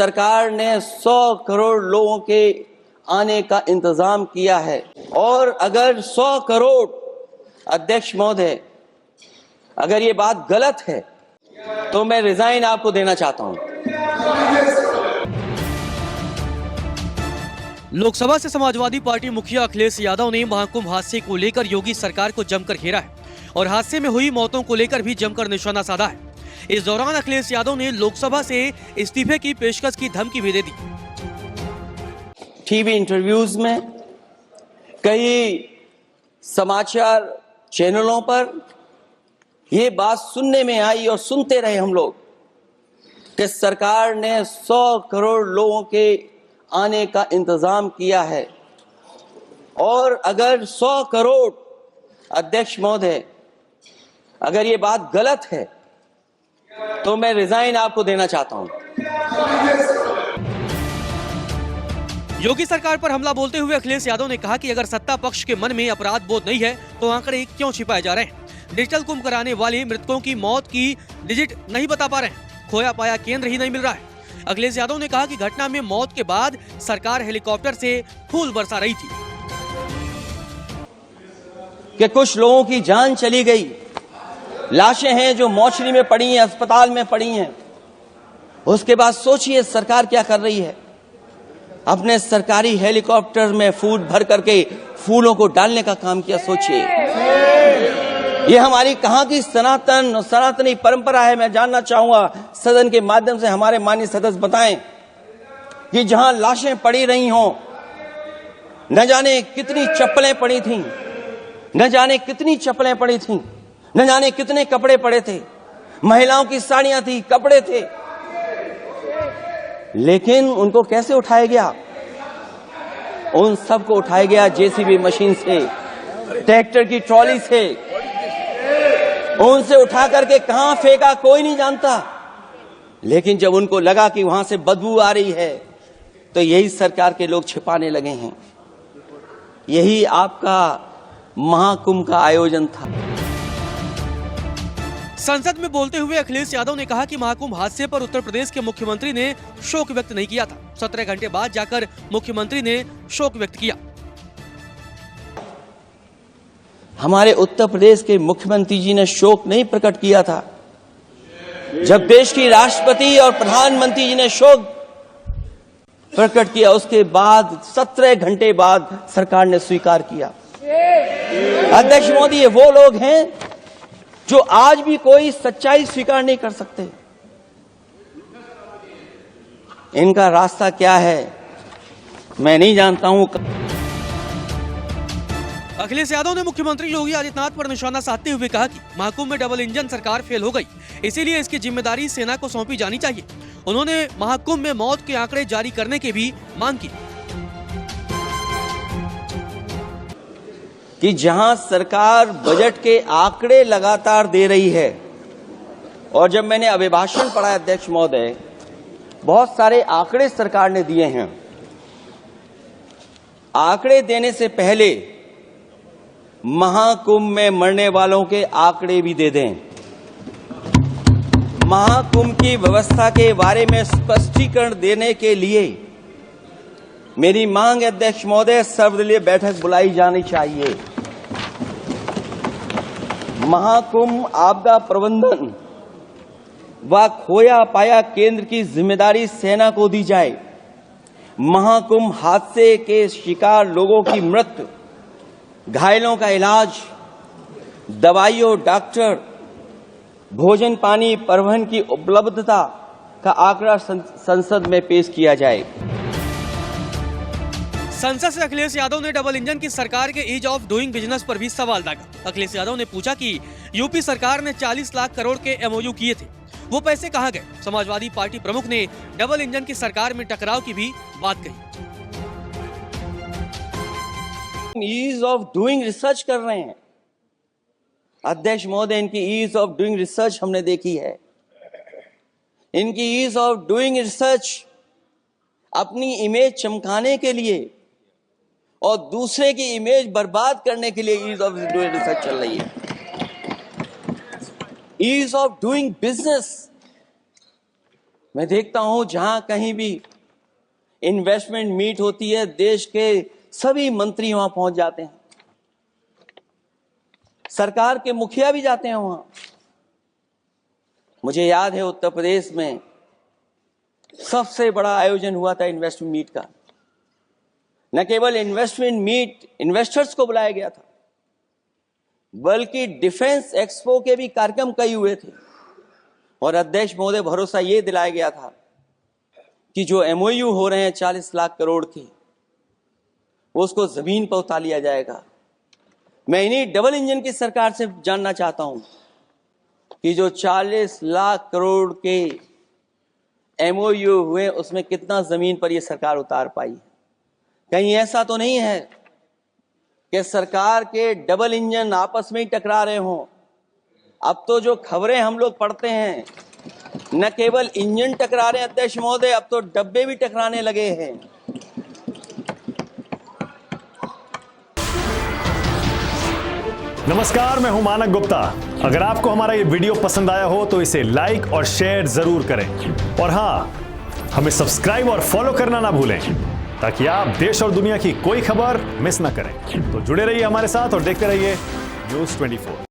सरकार ने 100 करोड़ लोगों के आने का इंतजाम किया है और अगर 100 करोड़ अध्यक्ष महोदय, अगर ये बात गलत है तो मैं रिजाइन आपको देना चाहता हूं। लोकसभा से समाजवादी पार्टी मुखिया अखिलेश यादव ने महाकुंभ हादसे को लेकर योगी सरकार को जमकर घेरा है और हादसे में हुई मौतों को लेकर भी जमकर निशाना साधा है। इस दौरान अखिलेश यादव ने लोकसभा से इस्तीफे की पेशकश की धमकी भी दे दी। टीवी इंटरव्यूज में, कई समाचार चैनलों पर ये बात सुनने में आई और सुनते रहे हम लोग कि सरकार ने 100 करोड़ लोगों के आने का इंतजाम किया है और अगर 100 करोड़ अध्यक्ष महोदय, अगर ये बात गलत है तो मैं रिजाइन आपको देना चाहता हूं। योगी सरकार पर हमला बोलते हुए अखिलेश यादव ने कहा कि अगर सत्ता पक्ष के मन में अपराध बोध नहीं है तो आंकड़े क्यों छिपाए जा रहे हैं। डिजिटल कुंभ कराने वाले मृतकों की मौत की डिजिट नहीं बता पा रहे हैं, खोया पाया केंद्र ही नहीं मिल रहा है। अखिलेश यादव ने कहा कि घटना में मौत के बाद सरकार हेलीकॉप्टर से फूल बरसा रही थी कि कुछ लोगों की जान चली गई, लाशें हैं जो मोर्चरी में पड़ी हैं, अस्पताल में पड़ी हैं। उसके बाद सोचिए सरकार क्या कर रही है, अपने सरकारी हेलीकॉप्टर में फूल भर करके फूलों को डालने का काम किया। सोचिए ये हमारी कहां की सनातनी परंपरा है। मैं जानना चाहूंगा सदन के माध्यम से हमारे माननीय सदस्य बताएं कि जहां लाशें पड़ी रही हों, न जाने कितनी चप्पलें पड़ी थीं, न जाने कितनी चप्पलें पड़ी थीं, न जाने कितने कपड़े पड़े थे, महिलाओं की साड़ियां थी, कपड़े थे, लेकिन उनको कैसे उठाया गया? उन सबको उठाया गया जेसीबी मशीन से, ट्रैक्टर की ट्रॉली से। उनसे उठा करके कहां फेंका कोई नहीं जानता, लेकिन जब उनको लगा कि वहां से बदबू आ रही है तो यही सरकार के लोग छिपाने लगे हैं। यही आपका महाकुंभ का आयोजन था। संसद में बोलते हुए अखिलेश यादव ने कहा कि महाकुंभ हादसे पर उत्तर प्रदेश के मुख्यमंत्री ने शोक व्यक्त नहीं किया था। 17 घंटे बाद जाकर मुख्यमंत्री ने शोक व्यक्त किया। हमारे उत्तर प्रदेश के मुख्यमंत्री जी ने शोक नहीं प्रकट किया था। जब देश की राष्ट्रपति और प्रधानमंत्री जी ने शोक प्रकट किया, उसके बाद 17 घंटे बाद सरकार ने स्वीकार किया। अध्यक्ष मोदी, ये वो लोग हैं जो आज भी कोई सच्चाई स्वीकार नहीं कर सकते। इनका रास्ता क्या है मैं नहीं जानता हूं। अखिलेश यादव ने मुख्यमंत्री योगी आदित्यनाथ पर निशाना साधते हुए कहा कि महाकुंभ में डबल इंजन सरकार फेल हो गई, इसीलिए इसकी जिम्मेदारी सेना को सौंपी जानी चाहिए। उन्होंने महाकुंभ में मौत के आंकड़े जारी करने की भी मांग की कि जहां सरकार बजट के आंकड़े लगातार दे रही है, और जब मैंने अभिभाषण पढ़ा अध्यक्ष महोदय, बहुत सारे आंकड़े सरकार ने दिए हैं। आंकड़े देने से पहले महाकुंभ में मरने वालों के आंकड़े भी दे दें। महाकुंभ की व्यवस्था के बारे में स्पष्टीकरण देने के लिए मेरी मांग अध्यक्ष महोदय, सर्वदलीय बैठक बुलाई जानी चाहिए। महाकुंभ आपदा प्रबंधन व खोया पाया केंद्र की जिम्मेदारी सेना को दी जाए। महाकुंभ हादसे के शिकार लोगों की मृत्यु, घायलों का इलाज, दवाइयों, डॉक्टर, भोजन पानी, परिवहन की उपलब्धता का आंकड़ा संसद में पेश किया जाए। संसद से अखिलेश यादव ने डबल इंजन की सरकार के ईज ऑफ डूइंग बिजनेस पर भी सवाल दागा। अखिलेश यादव ने पूछा कि यूपी सरकार ने 40 लाख करोड़ के एमओयू किए थे, वो पैसे कहां गए? समाजवादी पार्टी प्रमुख ने डबल इंजन की सरकार में टकराव की भी बात कही। ईज ऑफ डूइंग रिसर्च कर रहे हैं अध्यक्ष महोदय। इनकी ईज ऑफ डूइंग रिसर्च हमने देखी है। इनकी ईज ऑफ डूइंग रिसर्च अपनी इमेज चमकाने के लिए और दूसरे की इमेज बर्बाद करने के लिए ईज ऑफ डूइंग रिसर्च चल रही है। ईज ऑफ डूइंग बिजनेस मैं देखता हूं जहां कहीं भी इन्वेस्टमेंट मीट होती है, देश के सभी मंत्री वहां पहुंच जाते हैं, सरकार के मुखिया भी जाते हैं वहां। मुझे याद है उत्तर प्रदेश में सबसे बड़ा आयोजन हुआ था इन्वेस्टमेंट मीट का। न केवल इन्वेस्टमेंट मीट इन्वेस्टर्स को बुलाया गया था, बल्कि डिफेंस एक्सपो के भी कार्यक्रम कई हुए थे और अध्यक्ष महोदय भरोसा ये दिलाया गया था कि जो एमओयू हो रहे हैं 40 लाख करोड़ के, वो उसको जमीन पर उतार लिया जाएगा। मैं इन्हीं डबल इंजन की सरकार से जानना चाहता हूं कि जो 40 लाख करोड़ के एमओयू हुए उसमें कितना जमीन पर यह सरकार उतार पाई है। कहीं ऐसा तो नहीं है कि सरकार के डबल इंजन आपस में ही टकरा रहे हों। अब तो जो खबरें हम लोग पढ़ते हैं, न केवल इंजन टकरा रहे हैं अध्यक्ष महोदय, अब तो डब्बे भी टकराने लगे हैं। नमस्कार, मैं हूं मानक गुप्ता। अगर आपको हमारा ये वीडियो पसंद आया हो तो इसे लाइक और शेयर जरूर करें और हां, हमें सब्सक्राइब और फॉलो करना ना भूलें ताकि आप देश और दुनिया की कोई खबर मिस ना करें। तो जुड़े रहिए हमारे साथ और देखते रहिए न्यूज़ 24।